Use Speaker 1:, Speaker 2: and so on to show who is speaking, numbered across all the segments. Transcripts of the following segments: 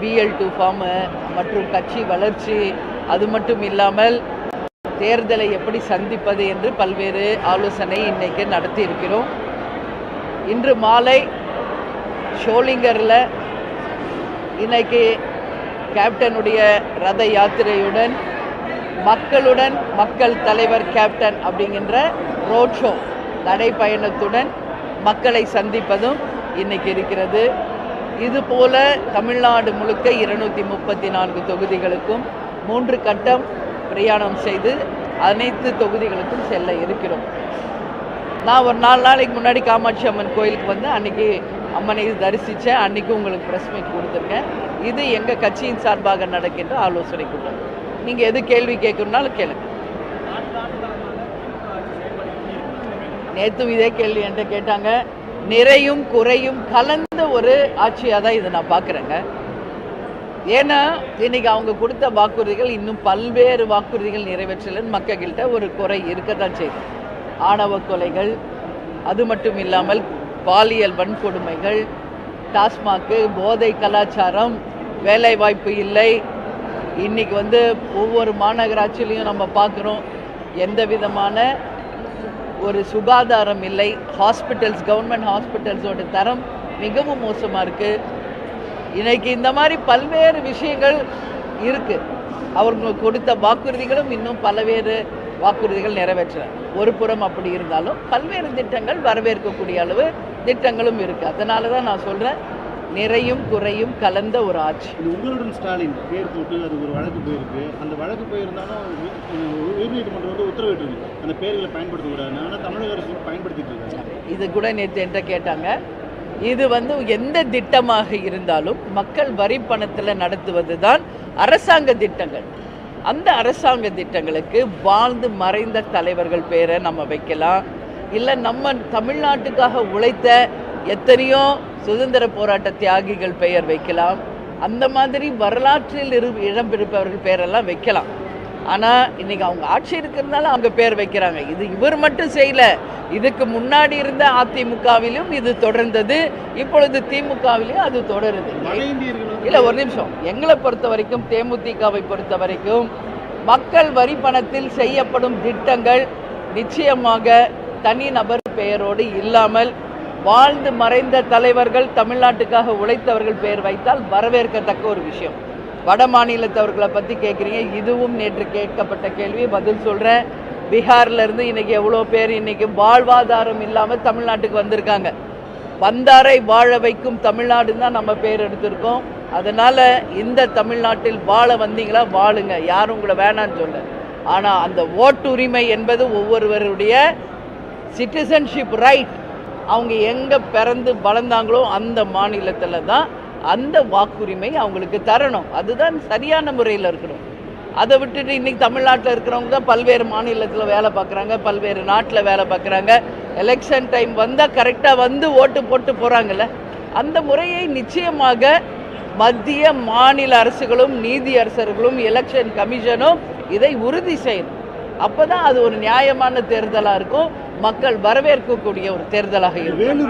Speaker 1: BL2 form மற்றும் கட்சி வளர்ச்சி, அது மட்டும் இல்லாமல் தேர்தலை எப்படி சந்திப்பது என்று பல்வேறு ஆலோசனை இன்னைக்கு நடத்தி இருக்கிறோம். இன்று மாலை ஷோலிங்கரில் இன்னைக்கு கேப்டனுடைய ரத யாத்திரையுடன் மக்கள் தலைவர் கேப்டன் அப்படிங்கின்ற ரோட் ஷோ நடைப்பயணத்துடன் மக்களை சந்திப்பதும் இன்னைக்கு இருக்கிறது. இதுபோல தமிழ்நாடு முழுக்க 234 தொகுதிகளுக்கும் 3 கட்டம் பிரயாணம் செய்து அனைத்து தொகுதிகளுக்கும் செல்ல இருக்கிறோம். நான் ஒரு 4 நாளைக்கு முன்னாடி காமாட்சி அம்மன் கோயிலுக்கு வந்து அன்றைக்கி அம்மனை தரிசித்தேன். அன்றைக்கி உங்களுக்கு ப்ரெஸ் மீட் கொடுத்துருக்கேன். இது எங்கள் கட்சியின் சார்பாக நடக்கின்ற ஆலோசனை கூட்டம். நீங்கள் எது கேள்வி கேட்கணுன்னாலும் கேளுங்க. நேற்றும் இதே கேள்வி என்கிட்ட கேட்டாங்க. நிறையும் குறையும் கலந்த ஒரு ஆட்சியாக தான் இதை நான் பார்க்குறேங்க. ஏன்னா இன்னைக்கு அவங்க கொடுத்த வாக்குறுதிகள் இன்னும் பல்வேறு வாக்குறுதிகள் நிறைவேற்றலன்னு மக்கள்கிட்ட ஒரு குறை இருக்கத்தான் செய்யுது. ஆணவ கொலைகள், அது மட்டும் இல்லாமல் பாலியல் வன்கொடுமைகள், டாஸ்மாக்கு, போதை கலாச்சாரம், வேலைவாய்ப்பு இல்லை. இன்னைக்கு வந்து ஒவ்வொரு மாநகராட்சியிலையும் நம்ம பார்க்குறோம் எந்த விதமான ஒரு சுகாதாரம் இல்லை. ஹாஸ்பிட்டல்ஸ், கவர்மெண்ட் ஹாஸ்பிட்டல்ஸோட தரம் மிகவும் மோசமாக இருக்குது. இன்னைக்கு இந்த மாதிரி பல்வேறு விஷயங்கள் இருக்குது. அவங்களுக்கு கொடுத்த வாக்குறுதிகளும் இன்னும் பல்வேறு வாக்குறுதிகள் நிறைவேற்ற ஒரு புறம் அப்படி இருந்தாலும் பல்வேறு திட்டங்கள் வரவேற்கக்கூடிய அளவு திட்டங்களும் இருக்குது. அதனால தான் நான் சொல்கிறேன், நிறையும் குறையும் கலந்த ஒரு ஆட்சி.
Speaker 2: உங்களுடன் ஸ்டாலின் பேர் போட்டு அது ஒரு வழக்கு போயிருக்கு. அந்த வழக்கு போயிருந்தாலும் உயர்நீதிமன்றம் வந்து உத்தரவிட்டிருக்கு அந்த பேர்களை பயன்படுத்தக்கூடாது. ஆனால் தமிழக அரசு பயன்படுத்திட்டு இருக்காங்க. இது
Speaker 1: கூட நேற்று என்கிட்ட கேட்டாங்க. இது வந்து எந்த திட்டமாக இருந்தாலும் மக்கள் வரி பணத்தில் நடத்துவது தான் அரசாங்க திட்டங்கள். அந்த அரசாங்க திட்டங்களுக்கு வாழ்ந்து மறைந்த தலைவர்கள் பேரை நம்ம வைக்கலாம். இல்லை நம்ம தமிழ்நாட்டுக்காக உழைத்த எத்தனையோ சுதந்திர போராட்ட தியாகிகள் பெயர் வைக்கலாம். அந்த மாதிரி வரலாற்றில் இடம்பெறுப்பவர்கள் பேரெல்லாம் வைக்கலாம். ஆனால் இன்றைக்கி அவங்க ஆட்சி இருக்கிறதுனால அவங்க பேர் வைக்கிறாங்க. இது இவர் மட்டும் செய்யலை. இதுக்கு முன்னாடி இருந்த அதிமுகவிலும் இது தொடர்ந்தது, இப்பொழுது திமுகவிலும் அது தொடருது. இல்லை, ஒரு நிமிஷம். எங்களை பொறுத்த வரைக்கும், தேமுதிகவை பொறுத்த வரைக்கும் மக்கள் வரி பணத்தில் செய்யப்படும் திட்டங்கள் நிச்சயமாக தனிநபர் பெயரோடு இல்லாமல் வாழ்ந்து மறைந்த தலைவர்கள், தமிழ்நாட்டுக்காக உழைத்தவர்கள் பெயர் வைத்தால் வரவேற்கத்தக்க ஒரு விஷயம். வட மாநிலத்தவர்களை பற்றி கேட்குறீங்க. இதுவும் நேற்று கேட்கப்பட்ட கேள்வி, பதில் சொல்கிறேன். பீகார்லேருந்து இன்றைக்கி எவ்வளோ பேர் இன்றைக்கி வாழ்வாதாரம் இல்லாமல் தமிழ்நாட்டுக்கு வந்திருக்காங்க. வந்தாரை வாழ வைக்கும் தமிழ்நாடுன்னு தான் நம்ம பேர் எடுத்திருக்கோம். அதனால் இந்த தமிழ்நாட்டில் வாழ வந்தீங்களா, வாழுங்க, யாரும் உங்களை வேணான்னு சொல்ல. ஆனால் அந்த ஓட்டுரிமை என்பது ஒவ்வொருவருடைய சிட்டிசன்ஷிப் ரைட். அவங்க எங்கே பிறந்து வளர்ந்தாங்களோ அந்த மாநிலத்தில் தான் அந்த வாக்குரிமை அவங்களுக்கு தரணும். அதுதான் சரியான முறையில் இருக்கணும். அதை விட்டுட்டு இன்றைக்கி தமிழ்நாட்டில் இருக்கிறவங்க தான் பல்வேறு மாநிலத்தில் வேலை பார்க்குறாங்க, பல்வேறு நாட்டில் வேலை பார்க்குறாங்க. எலெக்ஷன் டைம் வந்தால் கரெக்டாக வந்து ஓட்டு போட்டு போகிறாங்கல்ல. அந்த முறையை நிச்சயமாக மத்திய மாநில அரசுகளும் நீதி அரசர்களும் எலெக்ஷன் கமிஷனும் இதை உறுதி செய்யணும். அப்போ தான் அது ஒரு நியாயமான தேர்தலாக இருக்கும், மக்கள் வரவேற்கக்கூடிய ஒரு தேர்தலாக இருக்கும்.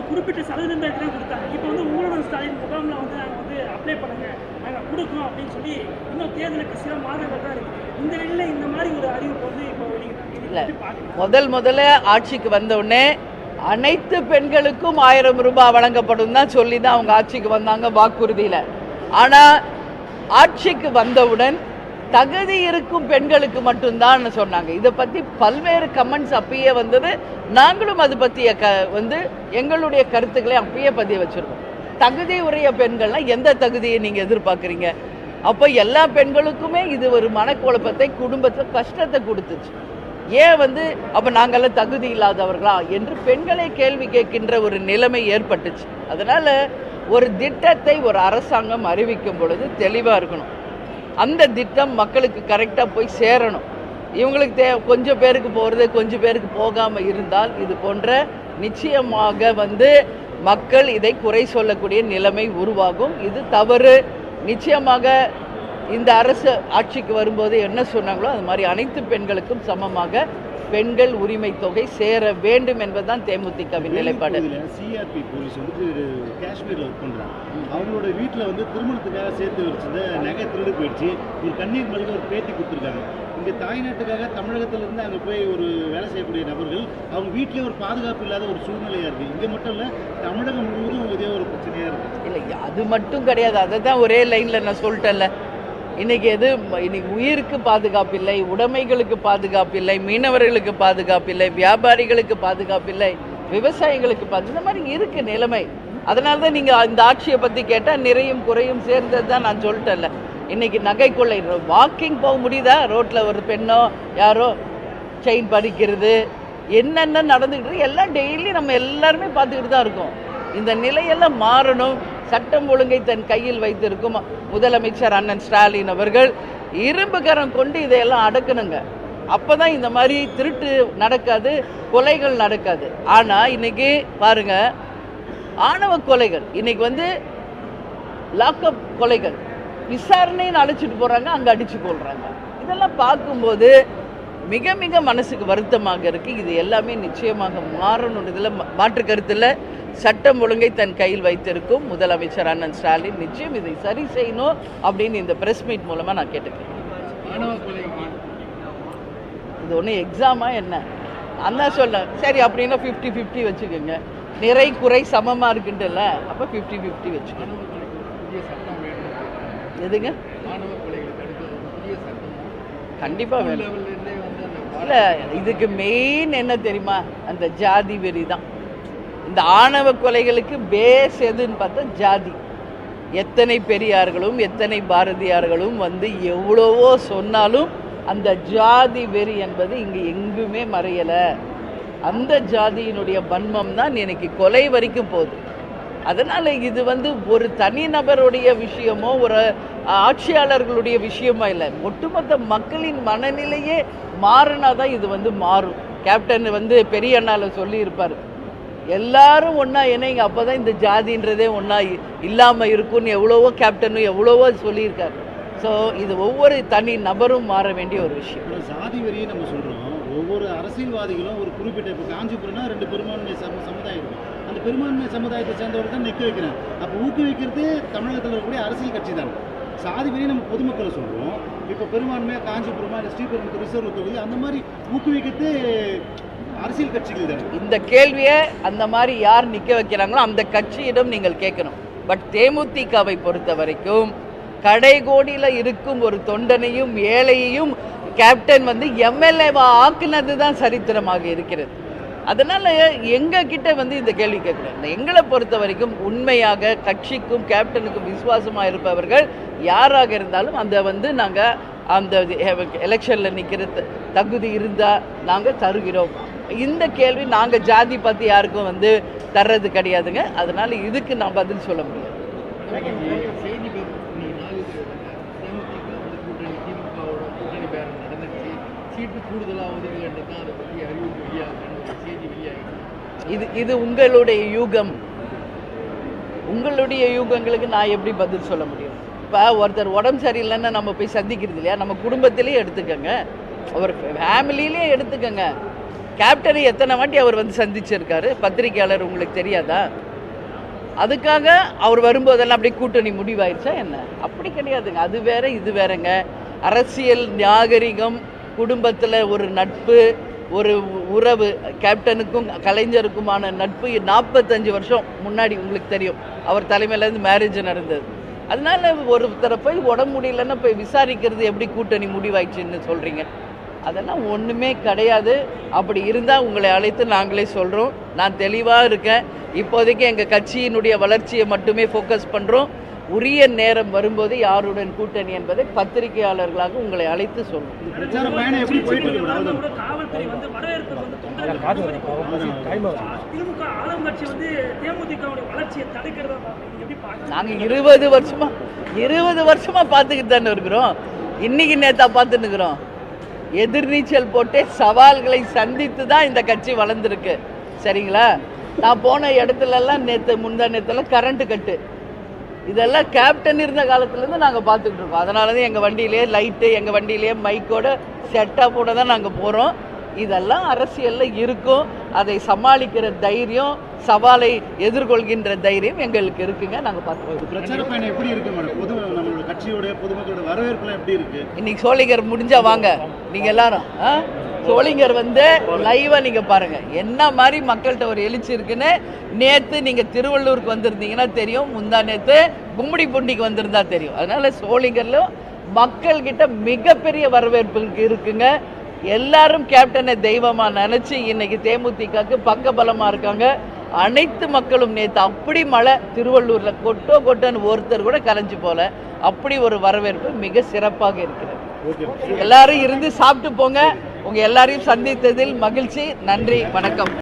Speaker 3: குறிப்பிட்ட சதவீதத்தை கொடுத்தாங்க. இப்போ வந்து உங்களுடன் ஸ்டாலின் முகாமில் வந்து நாங்கள் வந்து அப்ளை பண்ணுங்க, நாங்கள் கொடுக்குறோம் அப்படின்னு சொல்லி இன்னும் தேர்தலுக்கு சில மாதங்கள் தான் இருக்குது. இந்த நிலையில் இந்த மாதிரி ஒரு அறிவிப்பு வந்து இப்போ
Speaker 1: இல்லை, முதல்ல ஆட்சிக்கு வந்தவுடனே அனைத்து பெண்களுக்கும் 1000 ரூபாய் வழங்கப்படும் தான் சொல்லி தான் அவங்க ஆட்சிக்கு வந்தாங்க வாக்குறுதியில். ஆனால் ஆட்சிக்கு வந்தவுடன் தகுதி இருக்கும் பெண்களுக்கு மட்டும்தான் சொன்னாங்க. இதை பற்றி பல்வேறு கமெண்ட்ஸ் அப்பயே வந்தது. நாங்களும் அது பற்றிய வந்து எங்களுடைய கருத்துக்களை அப்பயே பதிய வச்சுருக்கோம். தகுதி உடைய பெண்கள்லாம் எந்த தகுதியை நீங்கள் எதிர்பார்க்குறீங்க? அப்போ எல்லா பெண்களுக்குமே இது ஒரு மனக்குழப்பத்தை, குடும்பத்தில் கஷ்டத்தை கொடுத்துச்சு. ஏன் வந்து அப்போ நாங்கள்லாம் தகுதி இல்லாதவர்களா என்று பெண்களை கேள்வி கேட்கின்ற ஒரு நிலைமை ஏற்பட்டுச்சு. அதனால் ஒரு திட்டத்தை ஒரு அரசாங்கம் அறிவிக்கும் பொழுது தெளிவாக இருக்கணும். அந்த திட்டம் மக்களுக்கு கரெக்டாக போய் சேரணும். இவங்களுக்கு கொஞ்சம் பேருக்கு போகிறது, கொஞ்சம் பேருக்கு போகாமல் இருந்தால் இது போன்ற நிச்சயமாக வந்து மக்கள் இதை குறை சொல்லக்கூடிய நிலைமை உருவாகும். இது தவறு. நிச்சயமாக இந்த அரசு ஆட்சிக்கு வரும்போது என்ன சொன்னாங்களோ அது மாதிரி அனைத்து பெண்களுக்கும் சமமாக பெண்கள் உரிமை தொகை சேர வேண்டும் என்பதுதான் தேமுதிகவின் நிலைப்பாடு.
Speaker 2: சிஆர்பி போலீஸ் வந்து காஷ்மீரில் ஒர்க் பண்ணுறாங்க. அவங்களோட வீட்டில் வந்து திருமணத்துக்காக சேர்த்து வச்சத நகை திருடு போயிடுச்சு. ஒரு கண்ணீர் மல்க ஒரு பேட்டி கொடுத்துருக்காங்க. இங்கே தாய்நாட்டுக்காக தமிழகத்திலேருந்து அங்கே போய் ஒரு வேலை செய்யக்கூடிய நபர்கள் அவங்க வீட்டிலே ஒரு பாதுகாப்பு இல்லாத ஒரு சூழ்நிலையாக இருக்குது. இங்கே மட்டும் இல்லை, தமிழகம் முழுவதும் இதே ஒரு பிரச்சனையாக இருக்குது.
Speaker 1: இல்லை, அது மட்டும் கிடையாது. அதை தான் ஒரே லைனில் நான் சொல்லிட்டேன்ல. இன்னைக்கு இன்னைக்கு உயிருக்கு பாதுகாப்பு இல்லை, உடைமைகளுக்கு பாதுகாப்பு இல்லை, மீனவர்களுக்கு பாதுகாப்பு இல்லை, வியாபாரிகளுக்கு பாதுகாப்பு இல்லை, விவசாயிகளுக்கு இந்த மாதிரி இருக்கு நிலைமை. அதனால தான் நீங்கள் இந்த ஆட்சியை பற்றி கேட்டால் நிறையும் குறையும் சேர்ந்தது தான் நான் சொல்லிட்டேன்ல. இன்னைக்கு நகை கொள்ளை, வாக்கிங் போக முடியுதா? ரோட்டில் ஒரு பெண்ணோ யாரோ செயின் பறிக்கிறது என்னென்ன நடந்துக்கிட்டு எல்லாம் டெய்லி நம்ம எல்லாருமே பார்த்துக்கிட்டு தான் இருக்கோம். இந்த நிலையெல்லாம் மாறணும். சட்டம் ஒழுங்கை தன் கையில் வைத்திருக்கும் முதலமைச்சர் அண்ணன் ஸ்டாலின் அவர்கள் இரும்பு கரம் கொண்டு இதையெல்லாம் அடக்கணுங்க. அப்போதான் இந்த மாதிரி திருட்டு நடக்காது, கொலைகள் நடக்காது. ஆனால் இன்னைக்கு பாருங்க, ஆணவ கொலைகள் இன்னைக்கு லாக்அப் கொலைகள், விசாரணைன்னு அழைச்சிட்டு போறாங்க, அங்கே அடிச்சு கொள்றாங்க. இதெல்லாம் பார்க்கும்போது மிக மிக மனசுக்கு வருத்தமாக இருக்கு. இது எல்லாமே நிச்சயமாக மாறணும். இதில் மாற்று கருத்தில் சட்டம் ஒழுங்கை தன் கையில் வைத்திருக்கும் முதலமைச்சர் அண்ணன் ஸ்டாலின் நிச்சயம் இதை சரி செய்யணும் அப்படின்னு இந்த பிரஸ் மீட் மூலமாக நான் கேட்டுக்கிறேன். இது ஒன்றும் எக்ஸாமா என்ன? அண்ணா சொல்ல சரி அப்படின்னா 50-50 வச்சுக்கோங்க. நிறை குறை சமமாக இருக்குன்ட்டுல்ல, அப்போ 50-50 வச்சுக்கோங்க. எதுங்க? கண்டிப்பாக வேணும். இல்லை, இதுக்கு மெயின் என்ன தெரியுமா? அந்த ஜாதி வெறி தான். இந்த ஆணவ கொலைகளுக்கு பேஸ் எதுன்னு பார்த்தா ஜாதி. எத்தனை பெரியார்களும் எத்தனை பாரதியார்களும் எவ்வளவோ சொன்னாலும் அந்த ஜாதி வெறி என்பது இங்கே எங்குமே மறையலை. அந்த ஜாதியினுடைய வன்மம் தான் எனக்கு கொலை வரைக்கும் போகுது. அதனால் இது ஒரு தனிநபருடைய விஷயமோ ஒரு ஆட்சியாளர்களுடைய விஷயமோ இல்லை, ஒட்டுமொத்த மக்களின் மனநிலையே மாறினா தான் இது மாறும். கேப்டன் பெரிய அண்ணாவில் சொல்லியிருப்பார், எல்லாரும் ஒன்றா இணைங்க, அப்போ தான் இந்த ஜாதின்றதே ஒன்றா இல்லாமல் இருக்கும்னு எவ்வளவோ கேப்டனும் எவ்வளவோ சொல்லியிருக்காரு. ஸோ இது ஒவ்வொரு தனி நபரும் மாற வேண்டிய ஒரு விஷயம்.
Speaker 2: ஜாதி வரியை நம்ம சொல்கிறோம். ஒவ்வொரு அரசியல்வாதிகளும் ஒரு குறிப்பிட்ட, இப்போ காஞ்சிபுரம்னா 2 பெரும்பான்மை சமுதாயம் இருக்கும். அந்த பெரும்பான்மை சமுதாயத்தை சேர்ந்தவர்கள் தான் நிற்க வைக்கிறாங்க. அப்போ ஊக்குவிக்கிறது தமிழகத்தில் இருக்கக்கூடிய அரசியல் கட்சி தான். சாதி வரியை நம்ம பொதுமக்களை சொல்கிறோம். இப்போ பெரும்பான்மையாக காஞ்சிபுரமா இல்லை ஸ்ரீபெரும்புத்தூர் ரிசர்வ் தொகுதி அந்த மாதிரி ஊக்குவிக்கிறது அரசியல் கட்சிகள் தான். இந்த
Speaker 1: கேள்வியை அந்த மாதிரி யார் நிற்க வைக்கிறாங்களோ அந்த கட்சியிடம் நீங்கள் கேட்கணும். பட் தேமுதிகவை பொறுத்த வரைக்கும் கடைகோடியில் இருக்கும் ஒரு தொண்டனையும் ஏழையையும் கேப்டன் எம்எல்ஏவா ஆக்குனது தான் சரித்திரமாக இருக்கிறது. அதனால் எங்ககிட்ட இந்த கேள்வி கேட்குறேன். எங்களை பொறுத்த வரைக்கும் உண்மையாக கட்சிக்கும் கேப்டனுக்கும் விசுவாசமாக இருப்பவர்கள் யாராக இருந்தாலும் அந்த நாங்கள் அந்த எலெக்ஷனில் நிற்கிற தகுதி இருந்தால் நாங்கள் தருகிறோம். இந்த கேள்வி நாங்கள் ஜாதி பற்றி யாருக்கும் தர்றது கிடையாதுங்க. அதனால் இதுக்கு நான் பதில் சொல்ல முடியாது. இது உங்களுடைய யூகம். உங்களுடைய யூகங்களுக்கு நான் எப்படி பதில் சொல்ல முடியும்? இப்போ ஒருத்தர் உடம்பு சரியில்லைன்னா நம்ம போய் சந்திக்கிறது இல்லையா? நம்ம குடும்பத்திலேயே எடுத்துக்கோங்க, ஒரு ஃபேமிலியிலே எடுத்துக்கோங்க. கேப்டனை எத்தனை வாட்டி அவர் சந்திச்சிருக்காரு? பத்திரிகையாளர் உங்களுக்கு தெரியாதா? அதுக்காக அவர் வரும்போதெல்லாம் அப்படியே கூட்டணி முடிவாயிருச்சா என்ன? அப்படி கிடையாதுங்க. அது வேற இது வேறங்க. அரசியல் நாகரிகம், குடும்பத்தில் ஒரு நட்பு, ஒரு உறவு, கேப்டனுக்கும் கலைஞருக்குமான நட்பு 45 வருஷம் முன்னாடி உங்களுக்கு தெரியும். அவர் தலைமையிலேருந்து மேரேஜ் நடந்தது. அதனால ஒருத்தரை போய் உடம்பு முடியலன்னா போய் விசாரிக்கிறது எப்படி கூட்டணி முடிவாயிடுச்சுன்னு சொல்கிறீங்க? அதெல்லாம் ஒன்றுமே கிடையாது. அப்படி இருந்தால் உங்களை அழைத்து நாங்களே சொல்கிறோம். நான் தெளிவாக இருக்கேன். இப்போதைக்கு எங்கள் கட்சியினுடைய வளர்ச்சியை மட்டுமே ஃபோக்கஸ் பண்ணுறோம். உரிய நேரம் வரும்போது யாருடன் கூட்டணி என்பதை பத்திரிகையாளர்களாக உங்களை அழைத்து சொல்றோம். நாங்கள் 20 வருஷமா பார்த்துக்கிட்டு தானே இருக்கிறோம். இன்னைக்கு நேத்தா பார்த்துன்னு இருக்கிறோம். எதிர்நீச்சல் போட்டு சவால்களை சந்தித்து தான் இந்த கட்சி வளர்ந்துருக்கு. சரிங்களா? நான் போன இடத்துலலாம் முந்தா நேரத்தில் கரண்ட்டு கட்டு, இதெல்லாம் கேப்டன் இருந்த காலத்துலேருந்து நாங்கள் பார்த்துக்கிட்டு இருக்கோம். அதனால தான் எங்கள் வண்டியிலே லைட்டு, எங்கள் வண்டியிலே மைக்கோட செட்டப்போட தான் நாங்கள் போகிறோம். இதெல்லாம் அரசியல்ல இருக்கும். அதை சமாளிக்கிற தைரியம், சவாலை எதிர்கொள்கின்ற தைரியம் எங்களுக்கு இருக்குங்க. நாங்கள் பார்த்துக்கோம்.
Speaker 2: பிரச்சார பயணம் எப்படி இருக்கு மேடம்? நம்மளோட கட்சியோட பொதுமக்களோட வரவேற்புலாம் எப்படி இருக்கு?
Speaker 1: இன்னைக்கு சோளிங்கர் முடிஞ்சா வாங்க நீங்க எல்லாரும். சோளிங்கர் வந்து லைவா நீங்க பாருங்க என்ன மாதிரி மக்கள்கிட்ட ஒரு எழுச்சி இருக்குன்னு. நேத்து நீங்க திருவள்ளூருக்கு வந்திருந்தீங்கன்னா தெரியும், முந்தா நேத்து கும்மிடிப்பூண்டிக்கு வந்திருந்தா தெரியும். அதனால சோளிங்கர்ல மக்கள் கிட்ட மிகப்பெரிய வரவேற்பு இருக்குங்க. எல்லாரும் கேப்டனை தெய்வமா நினைச்சு இன்னைக்கு தேமுதிகக்கு பக்கபலமா இருக்காங்க. அனைத்து மக்களும் நேற்று அப்படி மழை திருவள்ளூர்ல கொட்டோன்னு ஒருத்தர் கூட கலைஞ்சு போல. அப்படி ஒரு வரவேற்பு மிக சிறப்பாக இருக்கிறது. எல்லாரும் இருந்து சாப்பிட்டு போங்க. உங்க எல்லாரையும் சந்தித்ததில் மகிழ்ச்சி. நன்றி, வணக்கம்.